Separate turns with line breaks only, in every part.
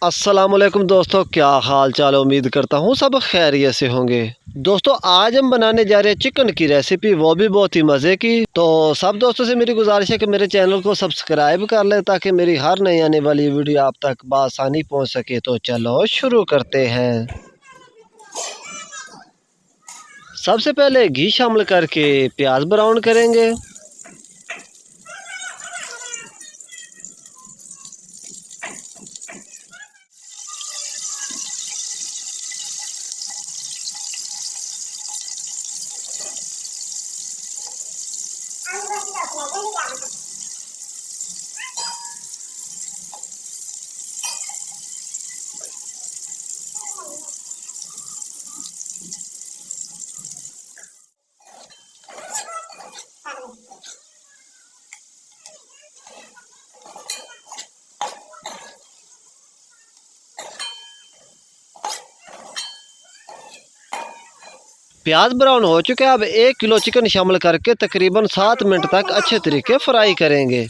अस्सलामुअलैकुम दोस्तों, क्या हाल चाल। उम्मीद करता हूँ सब खैरियत से होंगे। दोस्तों, आज हम बनाने जा रहे हैं चिकन की रेसिपी, वो भी बहुत ही मज़े की। तो सब दोस्तों से मेरी गुजारिश है कि मेरे चैनल को सब्सक्राइब कर लें ताकि मेरी हर नई आने वाली वीडियो आप तक बआसानी पहुँच सके। तो चलो शुरू करते हैं। सबसे पहले घी शामिल करके प्याज ब्राउन करेंगे। प्याज ब्राउन हो चुके हैं। अब 1 किलो चिकन शामिल करके तकरीबन 7 मिनट तक अच्छे तरीके फ्राई करेंगे।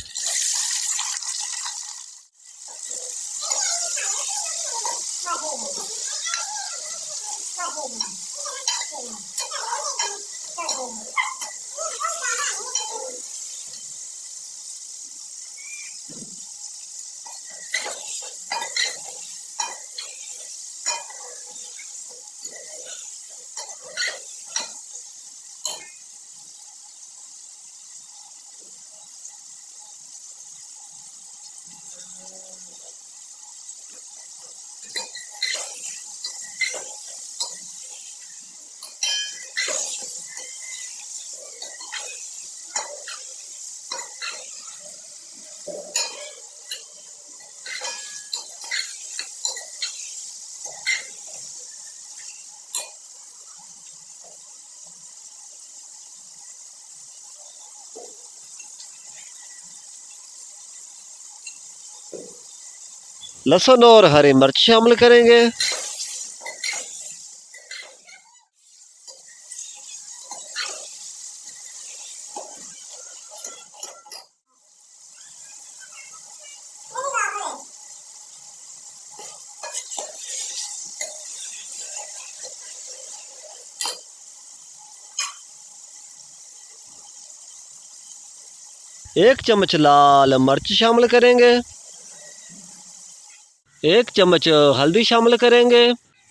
लहसुन और हरी मिर्च शामिल करेंगे। एक चम्मच लाल मिर्च शामिल करेंगे। 1 चम्मच हल्दी शामिल करेंगे।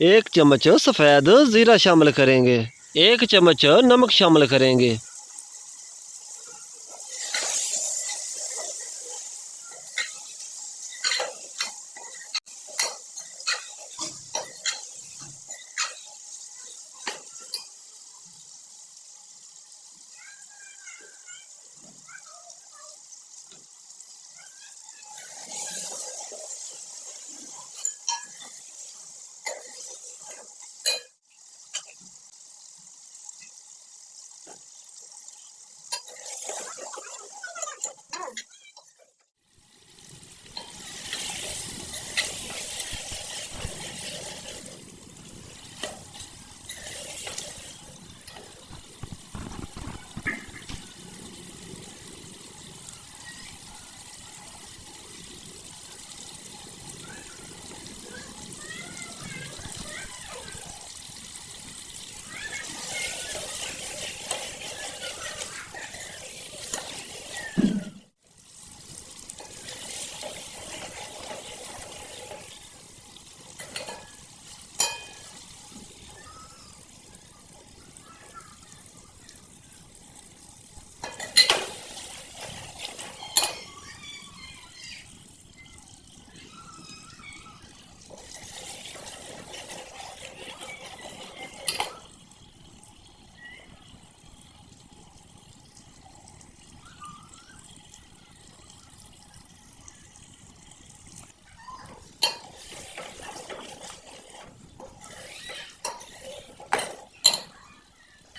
1 चम्मच सफ़ेद ज़ीरा शामिल करेंगे। 1 चम्मच नमक शामिल करेंगे।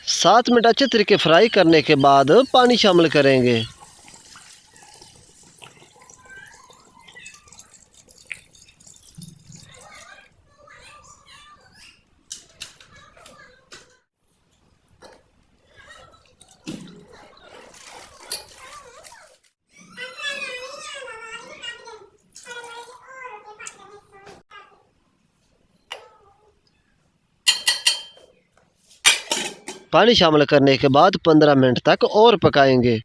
सात मिनट अच्छे तरीके फ्राई करने के बाद पानी शामिल करेंगे। पानी शामिल करने के बाद 15 मिनट तक और पकाएंगे।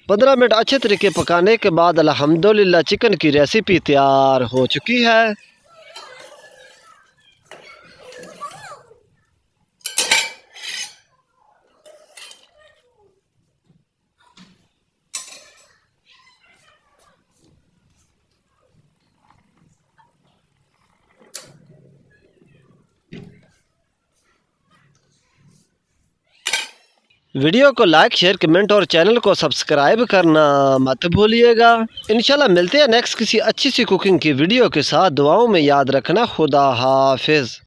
पंद्रह मिनट अच्छे तरीके पकाने के बाद अल्हम्दुलिल्लाह चिकन की रेसिपी तैयार हो चुकी है। वीडियो को लाइक शेयर कमेंट और चैनल को सब्सक्राइब करना मत भूलिएगा। इंशाल्लाह मिलते हैं नेक्स्ट किसी अच्छी सी कुकिंग की वीडियो के साथ। दुआओं में याद रखना। खुदा हाफिज़।